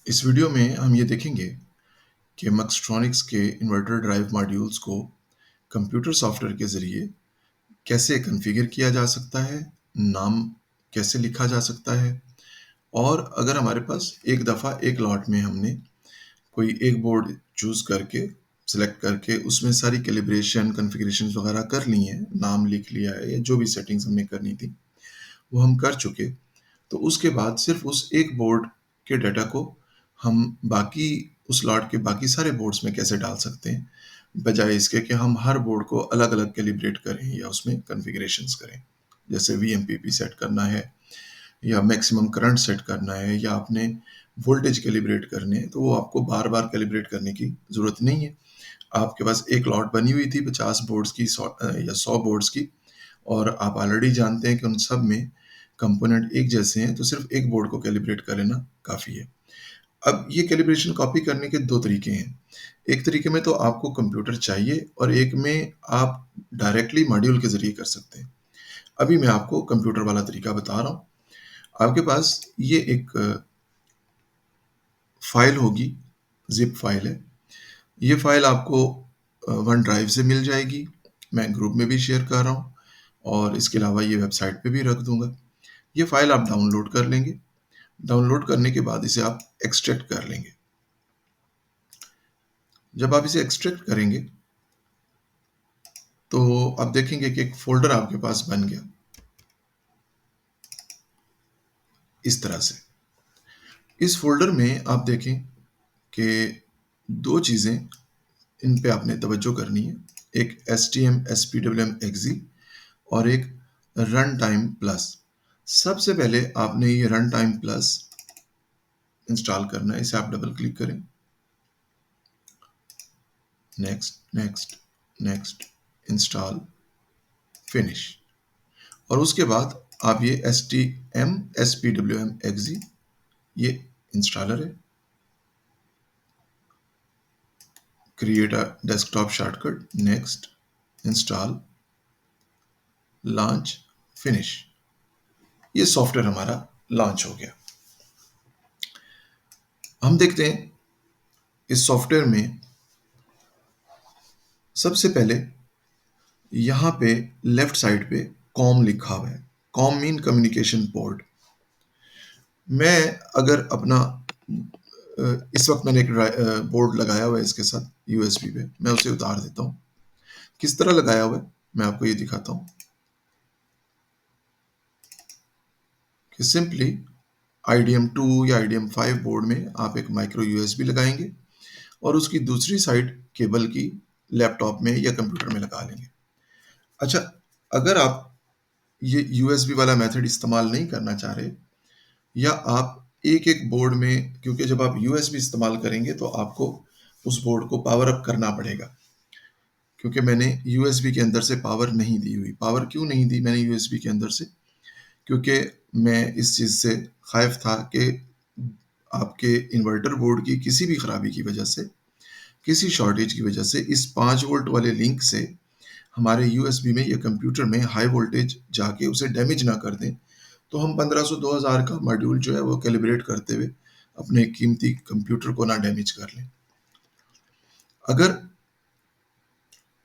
इस वीडियो में हम ये देखेंगे कि मैक्सट्रॉनिक्स के इन्वर्टर ड्राइव मॉड्यूल्स को कंप्यूटर सॉफ्टवेयर के ज़रिए कैसे कॉन्फ़िगर किया जा सकता है, नाम कैसे लिखा जा सकता है और अगर हमारे पास एक दफ़ा एक लॉट में हमने कोई एक बोर्ड चूज़ करके, सेलेक्ट करके उसमें सारी कैलिब्रेशन, कॉन्फ़िगरेशंस वगैरह कर ली हैं, नाम लिख लिया है या जो भी सेटिंग्स हमने करनी थी, वो हम कर चुके। तो उसके बाद सिर्फ उस एक बोर्ड के डाटा को हम बाकी उस लॉट के बाकी सारे बोर्ड्स में कैसे डाल सकते हैं, बजाय इसके कि हम हर बोर्ड को अलग-अलग कैलिब्रेट करें या उसमें कॉन्फ़िगरेशंस करें। जैसे वीएमपीपी सेट करना है या मैक्सिमम करंट सेट करना है या आपने वोल्टेज कैलिब्रेट करने हैं, तो वो आपको बार-बार कैलिब्रेट करने की ज़रूरत नहीं है। आपके पास एक लॉट बनी हुई थी 50 बोर्ड्स की या 100 बोर्ड्स की और आप ऑलरेडी जानते हैं कि उन सब में कंपोनेंट एक जैसे हैं, तो सिर्फ एक बोर्ड को कैलिब्रेट कर लेना काफ़ी है। अब ये कैलिब्रेशन कॉपी करने के 2 तरीके हैं। एक तरीके में तो आपको कंप्यूटर चाहिए और एक में आप डायरेक्टली मॉड्यूल के ज़रिए कर सकते हैं। अभी मैं आपको कंप्यूटर वाला तरीका बता रहा हूँ। आपके पास ये एक फ़ाइल होगी, ज़िप फ़ाइल है। ये फ़ाइल आपको वन ड्राइव से मिल जाएगी। मैं ग्रुप में भी शेयर कर रहा हूँ और इसके अलावा ये वेबसाइट पे भी रख दूँगा। ये फ़ाइल आप डाउनलोड कर लेंगे। डाउनलोड करने के बाद इसे आप एक्सट्रैक्ट कर लेंगे। जब आप इसे एक्सट्रैक्ट करेंगे, तो आप देखेंगे कि एक फ़ोल्डर आपके पास बन गया, इस तरह से। इस फ़ोल्डर में आप देखें कि 2 चीज़ें इन पे आपने तवज्जो करनी है। एक एसटीएम एसपीडब्ल्यूएम एक्सी और एक रन टाइम प्लस। सबसे पहले आपने ये रन टाइम प्लस इंस्टॉल करना है। इसे आप डबल क्लिक करें। Next, next, next, install, finish और उसके बाद आप ये एसटीएम एसपीडब्ल्यूएम एक्सी ये इंस्टॉलर है। Create a desktop shortcut, next, install, launch, finish. ये सॉफ्टवेयर हमारा लॉन्च हो गया। हम देखते हैं इस सॉफ्टवेयर में सबसे पहले यहाँ पे लेफ्ट साइड पे कॉम लिखा हुआ है। Com mean communication port. मैं अगर अपना इस वक्त मैंने एक बोर्ड लगाया हुआ है इसके साथ यूएसबी पे, मैं उसे उतार देता हूँ। किस तरह लगाया हुआ है मैं आपको ये दिखाता हूँ कि सिंपली IDM2 या IDM5 बोर्ड में आप एक माइक्रो यूएसबी लगाएंगे और उसकी दूसरी साइड केबल की लैपटॉप में या कंप्यूटर में लगा लेंगे। अच्छा, अगर आप ये यूएसबी वाला मेथड इस्तेमाल नहीं करना चाह रहे या आप एक-एक बोर्ड में, क्योंकि जब आप यूएसबी इस्तेमाल करेंगे तो आपको उस बोर्ड को पावर अप करना पड़ेगा। क्योंकि मैंने यूएसबी के अंदर से पावर नहीं दी हुई। पावर क्यों नहीं दी मैंने यूएसबी के अंदर से? क्योंकि मैं इस चीज़ से ख़ाइफ़ था कि आपके इन्वर्टर बोर्ड की किसी भी खराबी की वजह से, किसी शॉर्टेज की वजह से इस 5 वोल्ट वाले लिंक से हमारे यूएसबी में या कंप्यूटर में हाई वोल्टेज जाके उसे डैमेज ना कर दें, तो हम 1500-2000 का मॉड्यूल जो है वो कैलिब्रेट करते हुए अपने कीमती कंप्यूटर को ना डैमेज कर लें। अगर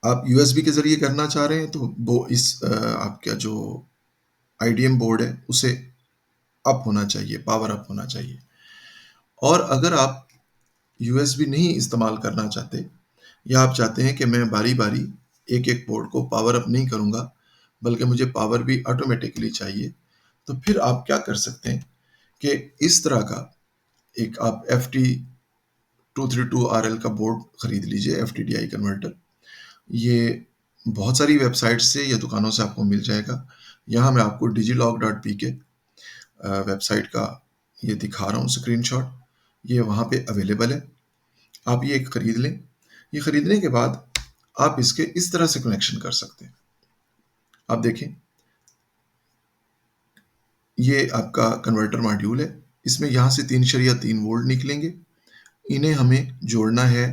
आप यूएसबी के ज़रिए करना चाह रहे हैं तो वो आपका जो आईडीएम बोर्ड है उसे अप होना चाहिए, पावर अप होना चाहिए। और अगर आप यूएसबी नहीं इस्तेमाल करना चाहते या आप चाहते हैं कि मैं बारी-बारी एक-एक पोर्ट को पावर अप नहीं करूँगा, बल्कि मुझे पावर भी ऑटोमैटिकली चाहिए, तो फिर आप क्या कर सकते हैं कि इस तरह का एक आप FT232RL का बोर्ड खरीद लीजिए, एफटीडीआई कन्वर्टर। ये बहुत सारी वेबसाइट से या दुकानों से आपको मिल जाएगा। यहाँ मैं आपको digilog.pk वेबसाइट का ये दिखा रहा हूँ स्क्रीनशॉट। ये वहाँ पे अवेलेबल है। आप ये खरीद लें। ये खरीदने के बाद आप इसके इस तरह से कनेक्शन कर सकते हैं। आप देखें, ये आपका कन्वर्टर मॉड्यूल है। इसमें यहाँ से 3.3 वोल्ट निकलेंगे। इन्हें हमें जोड़ना है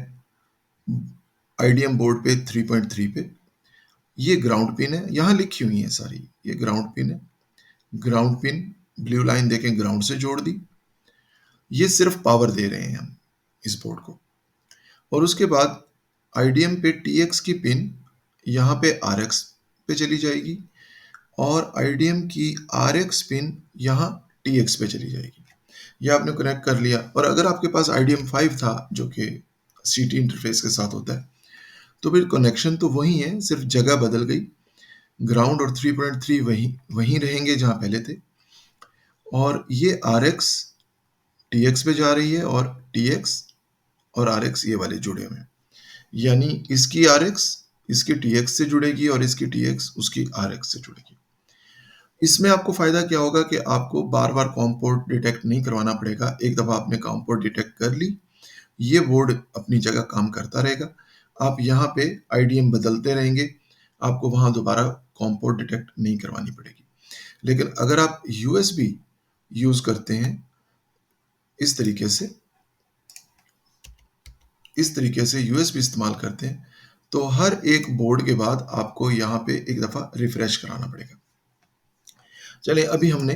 आईडीएम बोर्ड पे 3.3 पे। ये ग्राउंड पिन है, यहाँ लिखी हुई है सारी। ये ग्राउंड पिन है। ग्राउंड पिन ब्लू लाइन देखें ग्राउंड से जोड़ दी। ये सिर्फ पावर दे रहे हैं हम इस बोर्ड को। और उसके बाद आईडीएम पे टीएक्स की पिन यहाँ पे आरएक्स पे चली जाएगी और आईडीएम की आरएक्स पिन यहाँ टीएक्स पे चली जाएगी। ये आपने कनेक्ट कर लिया। और अगर आपके पास आईडीएम 5 था जो कि सीटी इंटरफेस के साथ होता है, तो फिर कनेक्शन तो वही है, सिर्फ जगह बदल गई। ग्राउंड और 3.3 वहीं रहेंगे जहां पहले थे। और ये आरएक्स टीएक्स पे जा रही है और टीएक्स और आरएक्स ये वाले जुड़े हुए हैं। यानी इसकी आरएक्स इसकी टीएक्स से जुड़ेगी और इसकी टीएक्स उसकी आरएक्स से जुड़ेगी। इसमें आपको फायदा क्या होगा कि आपको बार बार कॉम पोर्ट डिटेक्ट नहीं करवाना पड़ेगा। एक दफा आपने कॉम पोर्ट डिटेक्ट कर ली, ये बोर्ड अपनी जगह काम करता रहेगा। आप यहाँ पे आईडीएम बदलते रहेंगे, आपको वहां दोबारा कॉम पोर्ट डिटेक्ट नहीं करवानी पड़ेगी। लेकिन अगर आप यूएसबी यूज करते हैं इस तरीके से यूएसबी इस्तेमाल करते हैं, तो हर एक बोर्ड के बाद आपको यहाँ पे एक दफा रिफ्रेश कराना पड़ेगा। चलिए, अभी हमने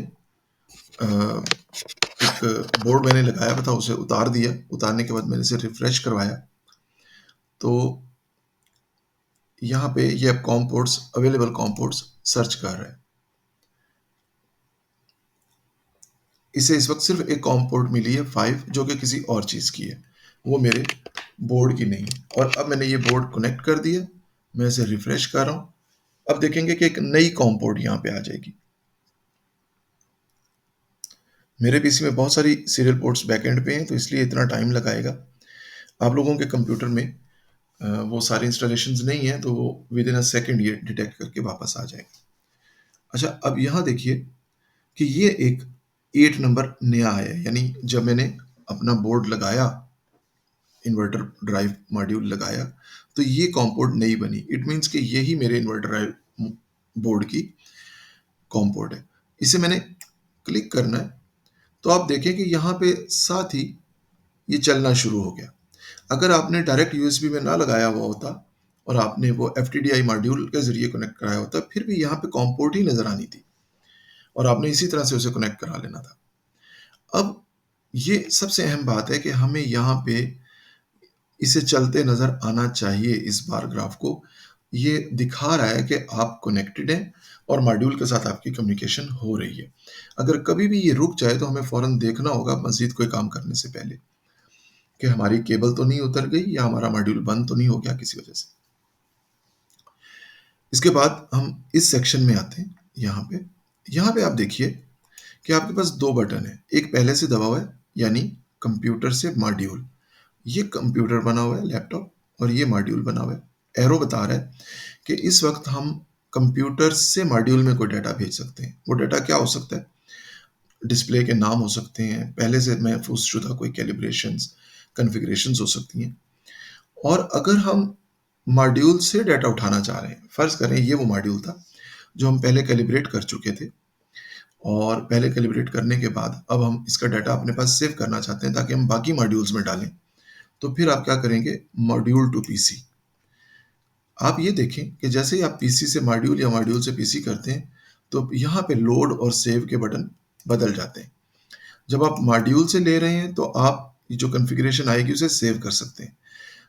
एक बोर्ड मैंने लगाया था, उसे उतार दिया। उतारने के बाद मैंने इसे रिफ्रेश करवाया, तो यहाँ पे ये अब com ports, available com ports search कर रहा है। इसे इस वक्त सिर्फ एक कॉम पोर्ट मिली है 5, जो कि किसी और चीज की है, वो मेरे बोर्ड की नहीं है। और अब मैंने ये बोर्ड कनेक्ट कर दिया, मैं इसे रिफ्रेश कर रहा हूं। अब देखेंगे कि एक नई कॉम पोर्ट यहाँ पे आ जाएगी। मेरे पीसी में बहुत सारी सीरियल पोर्ट्स बैकएंड पे हैं, तो इसलिए इतना टाइम लगाएगा। आप लोगों के कंप्यूटर में वो सारे इंस्टॉलेशंस नहीं है, तो वो विद इन अ सेकेंड ये डिटेक्ट करके वापस आ जाएगा। अच्छा, अब यहाँ देखिए कि ये एक 8 नंबर नया आया है। यानी जब मैंने अपना बोर्ड लगाया, इन्वर्टर ड्राइव मॉड्यूल लगाया, तो ये कॉम पोर्ट नई बनी। इट मीन्स कि यही मेरे इन्वर्टर ड्राइव बोर्ड की कॉम पोर्ट है। इसे मैंने क्लिक करना है, तो आप देखें कि यहाँ पे साथ ही ये चलना शुरू हो गया। अगर आपने डायरेक्ट यूएसबी में ना लगाया हुआ होता और आपने वो एफटीडीआई मॉड्यूल के जरिए कनेक्ट कराया होता, फिर भी यहाँ पे कॉम पोर्ट ही नजर आनी थी और आपने इसी तरह से उसे कनेक्ट करा लेना था। अब ये सबसे अहम बात है कि हमें यहाँ पे इसे चलते नजर आना चाहिए। इस बार ग्राफ को ये दिखा रहा है कि आप कनेक्टेड हैं और मॉड्यूल के साथ आपकी कम्युनिकेशन हो रही है। अगर कभी भी ये रुक जाए तो हमें फौरन देखना होगा मजीद कोई काम करने से पहले कि हमारी केबल तो नहीं उतर गई या हमारा मॉड्यूल बंद तो नहीं हो गया किसी वजह से। इसके बाद हम इस सेक्शन में आते हैं। यहाँ पे आप देखिए कि आपके पास दो बटन है। एक पहले से दबा हुआ है, यानी कंप्यूटर से मॉड्यूल। ये कंप्यूटर बना हुआ है, लैपटॉप, और ये मॉड्यूल बना हुआ है। एरो बता रहा है कि इस वक्त हम कंप्यूटर से मॉड्यूल में कोई डाटा भेज सकते हैं। वो डाटा क्या हो सकता है? डिस्प्ले के नाम हो सकते हैं, पहले से महफूज शुदा कोई कैलिब्रेशंस, कॉन्फ़िगरेशंस हो सकती हैं। और अगर हम मॉड्यूल से डाटा उठाना चाह रहे हैं, फर्ज करें ये वो मॉड्यूल था जो हम पहले कैलिब्रेट कर चुके थे, और पहले कैलिब्रेट करने के बाद अब हम इसका डाटा अपने पास सेव करना चाहते हैं ताकि हम बाकी मॉड्यूल्स में डालें। तो फिर आप क्या करेंगे? Module to PC. आप ये देखें कि जैसे ही आप पीसी से मॉड्यूल या मॉड्यूल से पीसी करते हैं, तो यहाँ पे लोड और सेव के बटन बदल जाते हैं। जब आप मॉड्यूल से ले रहे हैं तो आप जो कॉन्फ़िगरेशन आएगी उसे सेव कर सकते हैं।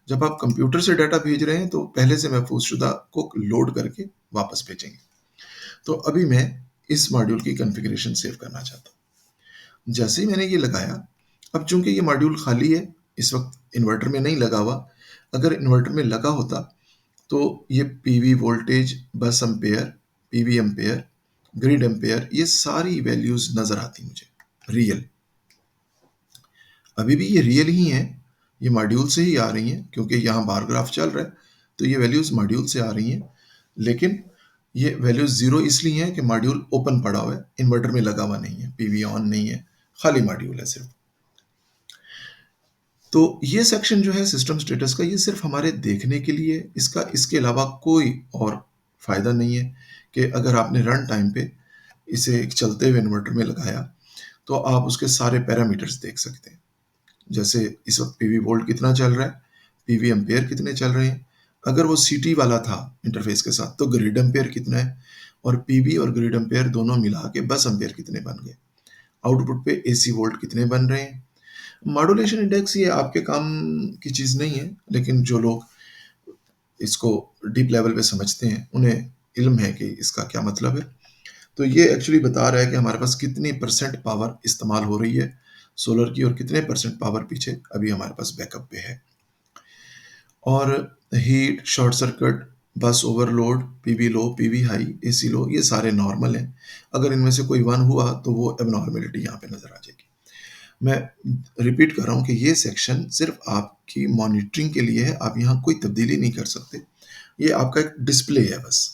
जब आप कंप्यूटर से डाटा भेज रहे हैं तो पहले से महफूज शुदा को लोड करके वापस भेजेंगे। तो अभी मैं इस मॉड्यूल की कॉन्फ़िगरेशन सेव करना चाहता हूँ। जैसे ही मैंने ये लगाया, अब चूंकि ये मॉड्यूल खाली है, इस वक्त इन्वर्टर में नहीं लगा हुआ। अगर इन्वर्टर में लगा होता तो ये पीवी वोल्टेज, बस ampere, PV ampere, grid ampere, ये सारी वैल्यूज नजर आती मुझे रियल। अभी भी ये रियल ही हैं, ये मॉड्यूल से ही आ रही हैं क्योंकि यहाँ बार ग्राफ चल रहा है, तो ये वैल्यूज मॉड्यूल से आ रही हैं। लेकिन ये वैल्यूज जीरो इसलिए हैं कि मॉड्यूल ओपन पड़ा हुआ है, इन्वर्टर में लगा हुआ नहीं है, पीवी ऑन नहीं है, खाली मॉड्यूल है सिर्फ। तो ये सेक्शन जो है सिस्टम स्टेटस का, ये सिर्फ हमारे देखने के लिए, इसके अलावा कोई और फायदा नहीं है कि अगर आपने रन टाइम पे इसे एक चलते हुए इन्वर्टर में लगाया तो आप उसके सारे पैरामीटर्स देख सकते हैं। जैसे इस वक्त पीवी वोल्ट कितना चल रहा है, पीवी एम्पेयर कितने चल रहे हैं। अगर वो सीटी वाला था इंटरफेस के साथ तो ग्रिड एम्पेयर कितना है, और पीवी और ग्रिड एम्पेयर दोनों मिला के बस एम्पेयर कितने बन गए। आउटपुट पे एसी वोल्ट कितने बन रहे हैं, मॉड्यूलेशन इंडेक्स ये आपके काम की चीज़ नहीं है, लेकिन जो लोग इसको डीप लेवल पे समझते हैं, उन्हें इल्म है कि इसका क्या मतलब है। तो ये एक्चुअली बता रहा है कि हमारे पास कितनी परसेंट पावर इस्तेमाल हो रही है सोलर की और कितने परसेंट पावर पीछे अभी हमारे पास बैकअप पे है। और हीट, शॉर्ट सर्किट, बस ओवरलोड, पीवी लो, पीवी हाई, एसी लो, ये सारे नॉर्मल हैं। अगर इनमें से कोई वन हुआ तो वो एबनॉर्मेलिटी यहाँ पे नज़र आ जाएगी। मैं रिपीट कर रहा हूँ कि ये सेक्शन सिर्फ आपकी मॉनिटरिंग के लिए है, आप यहाँ कोई तब्दीली नहीं कर सकते। ये आपका एक डिस्प्ले है बस।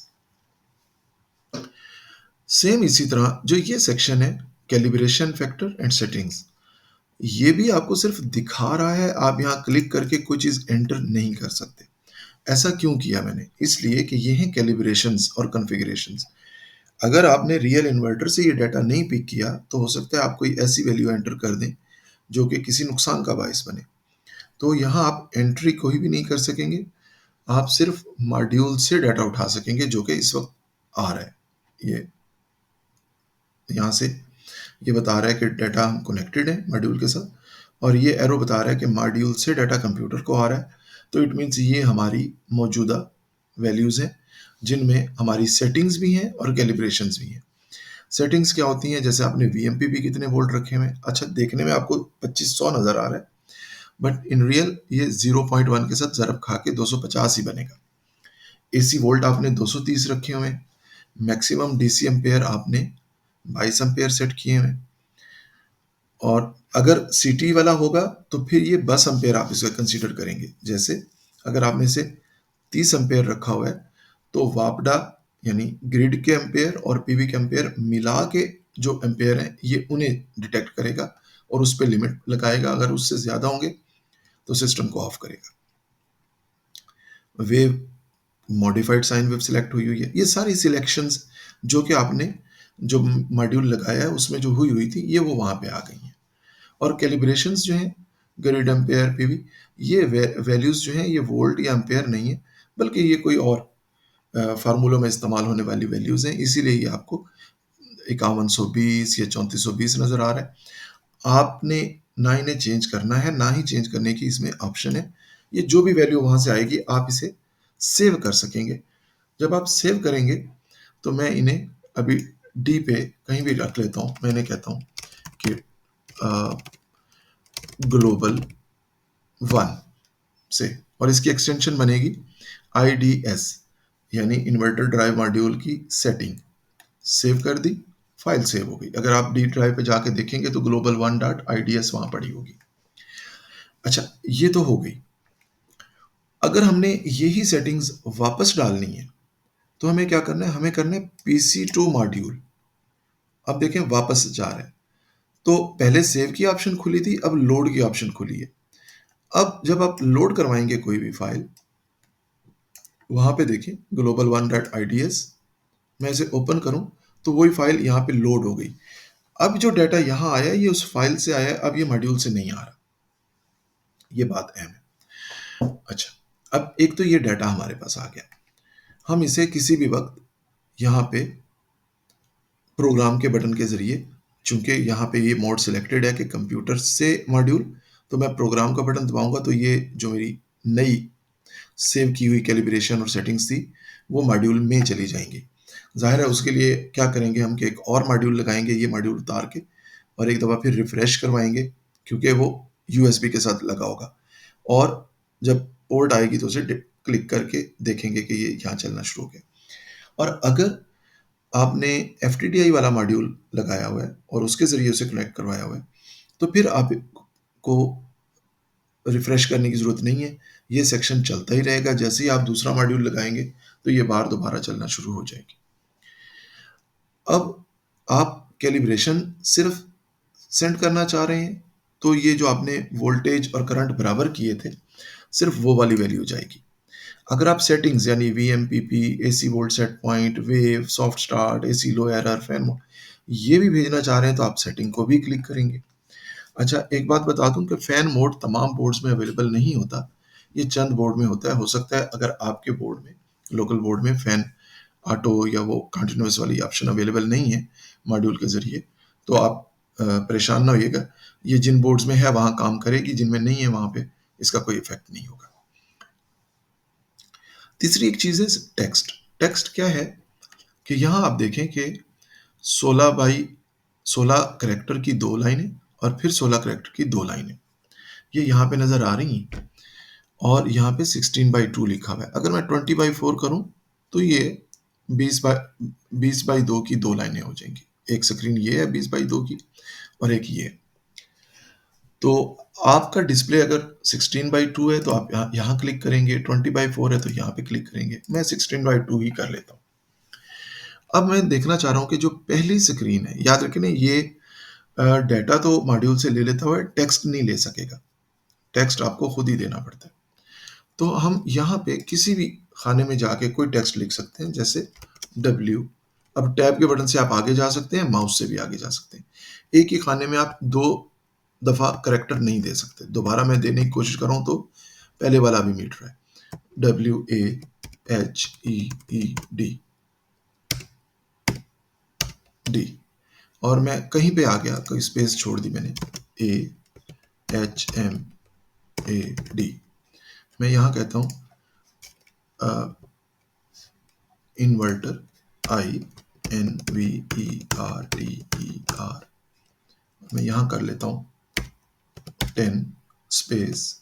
सेम इसी तरह जो ये सेक्शन है, कैलिब्रेशन फैक्टर एंड सेटिंग्स, ये भी आपको सिर्फ दिखा रहा है, आप यहाँ क्लिक करके कोई चीज़ एंटर नहीं कर सकते। ऐसा क्यों किया मैंने? इसलिए कि ये हैं कैलिब्रेशंस और कॉन्फ़िगरेशंस। अगर आपने रियल इन्वर्टर से ये डाटा नहीं पिक किया, तो हो सकता है आप कोई ऐसी वैल्यू एंटर कर दें, जो कि किसी नुकसान का बायस बने। तो यहाँ आप एंट्री कोई भी नहीं कर सकेंगे, आप सिर्फ मॉड्यूल से डाटा उठा सकेंगे, जो कि इस वक़्त आ रहा है। ये यहाँ से ये बता रहा है कि डाटा कनेक्टेड है मॉड्यूल के साथ, और ये एरो बता रहा है कि मॉड्यूल से डाटा कंप्यूटर को आ रहा है। तो इट मीन्स ये हमारी मौजूदा वैल्यूज़ हैं, जिनमें हमारी सेटिंग्स भी हैं और कैलिब्रेशंस भी हैं। सेटिंग्स क्या होती हैं? जैसे आपने वीएमपीपी कितने वोल्ट रखे हुए हैं, अच्छा देखने में आपको 2500 नज़र आ रहा है, बट इन रियल ये 0.1 के साथ ज़रब खा के 250 ही बनेगा। एसी वोल्ट आपने 230 रखे हुए हैं, मैक्सिमम डीसी एम्पेयर आपने 22 एम्पेयर सेट किए हुए हैं, और अगर सिटी वाला होगा तो फिर ये 10 एम्पेयर आप इसे कंसीडर करेंगे। जैसे अगर आपने इसे 30 एम्पेयर रखा हुआ है, तो वापडा यानी ग्रिड के एम्पेयर और पीवी के एम्पेयर मिला के जो एम्पेयर हैं, ये उन्हें डिटेक्ट करेगा और उस पे लिमिट लगाएगा। अगर उससे ज़्यादा होंगे तो सिस्टम को ऑफ करेगा। Wave, modified sine wave select हुई हुई है। ये सारी सिलेक्शंस जो कि आपने जो मॉड्यूल लगाया है उसमें जो हुई हुई थी, ये वो वहाँ पे आ गई हैं। और कैलिब्रेशंस जो हैं, ग्रिड एम्पेयर, पीवी, ये वैल्यूज़ जो हैं ये वोल्ट या एम्पेयर नहीं है, बल्कि ये कोई और फार्मूलों में इस्तेमाल होने वाली वैल्यूज़ हैं। इसीलिए ये आपको 5120 या 3420 नज़र आ रहा है। आपने ना इन्हें चेंज करना है, ना ही चेंज करने की इसमें ऑप्शन है। ये जो भी वैल्यू वहाँ से आएगी, आप इसे सेव कर सकेंगे। जब आप सेव करेंगे, तो मैं इन्हें अभी डी पे कहीं भी रख लेता हूँ। मैं इन्हें कहता हूँ कि ग्लोबल 1 से, और इसकी एक्सटेंशन बनेगी IDS, यानी इन्वर्टर ड्राइव मॉड्यूल की सेटिंग। सेव कर दी, फाइल सेव हो गई। अगर आप डी ड्राइव पे जाके देखेंगे तो ग्लोबल 1.IDS वहाँ पड़ी होगी। अच्छा, ये तो हो गई। अगर हमने यही सेटिंग्स वापस डालनी है, तो हमें क्या करना है? हमें करना है PC2 मॉड्यूल। अब देखें वापस जा रहे हैं। तो पहले सेव की ऑप्शन खुली थी, अब लोड की ऑप्शन खुली है। अब जब आप लोड करवाएंगे कोई भी फाइल, वहाँ पे देखें ग्लोबल 1.IDS, मैं इसे ओपन करूँ तो वही फाइल यहाँ पे लोड हो गई। अब जो डाटा यहाँ आया ये उस फाइल से आया है, अब ये मॉड्यूल से नहीं आ रहा। ये बात अहम है। अच्छा, अब एक तो ये डाटा हमारे पास आ गया, हम इसे किसी भी वक्त यहाँ पे प्रोग्राम के बटन के ज़रिए, चूंकि यहाँ पे ये मोड सिलेक्टेड है कि कंप्यूटर से मॉड्यूल, तो मैं प्रोग्राम का बटन दबाऊंगा तो ये जो मेरी नई सेव की हुई कैलिब्रेशन और सेटिंग्स थी, वो मॉड्यूल में चली जाएंगी। जाहिर है उसके लिए क्या करेंगे हम कि एक और मॉड्यूल लगाएंगे, ये मॉड्यूल उतार के, और एक दफ़ा फिर रिफ्रेश करवाएंगे, क्योंकि वो यूएसबी के साथ लगा होगा, और जब पोर्ट आएगी तो उसे क्लिक करके देखेंगे कि ये यहाँ चलना शुरू हो गया। और अगर आपने एफ वाला मॉड्यूल लगाया हुआ है और उसके ज़रिए उसे कनेक्ट करवाया हुआ है, तो फिर आपको रिफ्रेश करने की ज़रूरत नहीं है। ये सेक्शन चलता ही रहेगा। जैसे ही आप दूसरा मॉड्यूल लगाएंगे, तो ये बार दोबारा चलना शुरू हो जाएगी। अब आप कैलिब्रेशन सिर्फ सेंड करना चाह रहे हैं, तो ये जो आपने वोल्टेज और करंट बराबर किए थे, सिर्फ वो वाली वैल्यू जाएगी। अगर आप सेटिंग्स यानी VMPP, AC volt set point, wave, soft start, AC low error, fan mode, ये भी भेजना चाह रहे हैं, तो आप सेटिंग को भी क्लिक करेंगे। अच्छा, एक बात बता दूं कि फैन मोड तमाम बोर्ड्स में अवेलेबल नहीं होता, ये चंद बोर्ड में होता है। हो सकता है अगर आपके बोर्ड में, लोकल बोर्ड में फैन ऑटो या वो कंटिन्यूस वाली ऑप्शन अवेलेबल नहीं है मॉड्यूल के ज़रिए, तो आप परेशान ना होइएगा, ये जिन बोर्ड्स में है वहाँ काम करेगी, जिनमें नहीं है वहाँ पे इसका कोई इफ़ेक्ट नहीं होगा। तीसरी एक चीज़ है टेक्स्ट। टेक्स्ट क्या है कि यहाँ आप देखें कि 16 बाई 16 कैरेक्टर की 2 लाइनें और फिर 16 कैरेक्टर की 2 लाइनें। ये यहाँ पे नज़र आ रही हैं और यहाँ पे 16/2 लिखा हुआ है। अगर मैं 20/4 करूँ तो ये 20/2 की 2 लाइनें हो जाएँगी। एक स्क्रीन ये है 20/2 की और एक ये। तो आपका डिस्प्ले अगर 16/2 है तो आप यहाँ क्लिक करेंगे, 20/4 है तो यहाँ पे क्लिक करेंगे। मैं 16/2 ही कर लेता हूँ। अब मैं देखना चाह रहा हूँ कि जो पहली स्क्रीन है, याद रखें ना ये डेटा तो मॉड्यूल से ले लेता हुआ है, टेक्स्ट नहीं ले सकेगा। टेक्स्ट आपको खुद ही देना पड़ता है। तो हम यहाँ पे किसी भी खाने में जाके कोई टेक्स्ट लिख सकते हैं, जैसे W। अब टैब के बटन से आप आगे जा सकते हैं, माउस से भी आगे जा सकते हैं। एक ही खाने में आप 2 दफ़ा करैक्टर नहीं दे सकते। दोबारा मैं देने की कोशिश कर रहा हूँ तो पहले वाला भी मिट रहा है। WAHEED डी और मैं कहीं पे आ गया, कोई स्पेस छोड़ दी मैंने, AHMAD। मैं यहाँ कहता हूँ इन्वर्टर INVERTER। मैं यहाँ कर लेता हूँ 10 स्पेस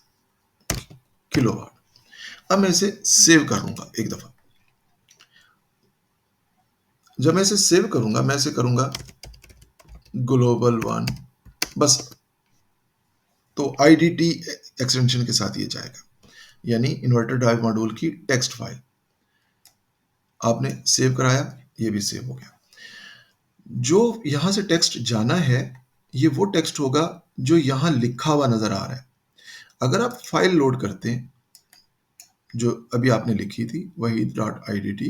किलोवाट। अब मैं इसे सेव कर लूँगा एक दफ़ा। जब मैं इसे सेव करूँगा, मैं इसे करूँगा ग्लोबल 1 बस। तो IDT एक्सटेंशन के साथ ये जाएगा, यानी इन्वर्टर ड्राइव मॉड्यूल की टेक्स्ट फाइल। आपने सेव कराया, ये भी सेव हो गया। जो यहाँ से टेक्स्ट जाना है, ये वो टेक्स्ट होगा जो यहाँ लिखा हुआ नज़र आ रहा है। अगर आप फाइल लोड करते हैं, जो अभी आपने लिखी थी wahid.idt,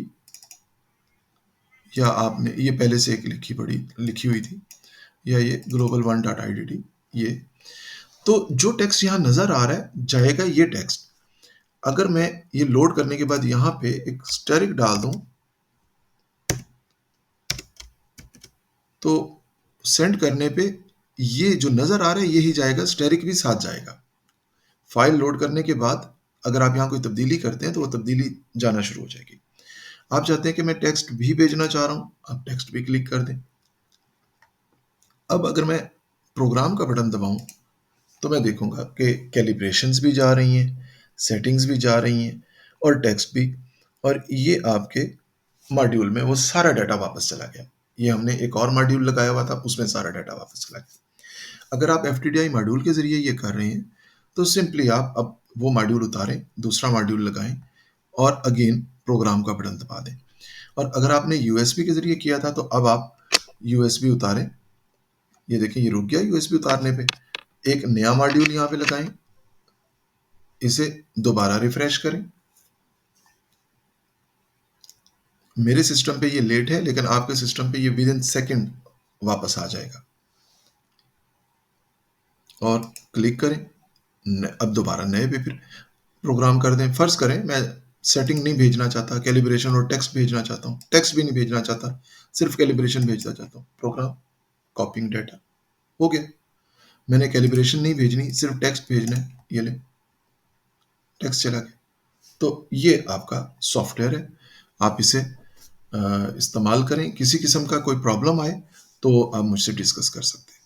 या आपने ये पहले से एक लिखी हुई थी, या ये global1.idt, ये तो जो टेक्स्ट यहाँ नज़र आ रहा है जाएगा ये टेक्स्ट। अगर मैं ये लोड करने के बाद यहाँ पे एक स्टेरिक डाल दूं तो सेंड करने पे ये जो नज़र आ रहा है यही जाएगा, स्टेरिक भी साथ जाएगा। फाइल लोड करने के बाद अगर आप यहाँ कोई तब्दीली करते हैं तो वो तब्दीली जाना शुरू हो जाएगी। आप चाहते हैं कि मैं टेक्स्ट भी भेजना चाह रहा हूँ, आप टेक्स्ट भी क्लिक कर दें। अब अगर मैं प्रोग्राम का बटन दबाऊं तो मैं देखूंगा कि कैलिब्रेशंस भी जा रही हैं, सेटिंग्स भी जा रही हैं और टेक्स्ट भी, और ये आपके मॉड्यूल में वो सारा डाटा वापस चला गया। ये हमने एक और मॉड्यूल लगाया हुआ था, उसमें सारा डाटा वापस चला गया। अगर आप FTDI मॉड्यूल के ज़रिए ये कर रहे हैं तो सिंपली आप अब वो मॉड्यूल उतारें, दूसरा मॉड्यूल लगाएं और अगेन प्रोग्राम का बटन दबा दें। और अगर आपने USB के ज़रिए किया था तो अब आप USB उतारें। ये देखिए ये रुक गया USB उतारने पे। एक नया मॉड्यूल यहाँ पे लगाएं, इसे दोबारा रिफ्रेश करें। मेरे सिस्टम पे ये लेट है, लेकिन आपके सिस्टम पे ये विद इन सेकेंड वापस आ जाएगा। और क्लिक करें, अब दोबारा नए पे फिर प्रोग्राम कर दें। फर्ज करें मैं सेटिंग नहीं भेजना चाहता, कैलिब्रेशन और टेक्स्ट भेजना चाहता हूँ, टेक्स्ट भी नहीं भेजना चाहता, सिर्फ कैलिब्रेशन भेजना चाहता हूँ। प्रोग्राम कॉपिंग डाटा हो गया। मैंने कैलिब्रेशन नहीं भेजनी, सिर्फ टेक्स्ट भेजना है, ये ले टेक्स्ट चला गया। तो ये आपका सॉफ्टवेयर है, आप इसे इस्तेमाल करें। किसी किस्म का कोई प्रॉब्लम आए तो आप मुझसे डिस्कस कर सकते हैं।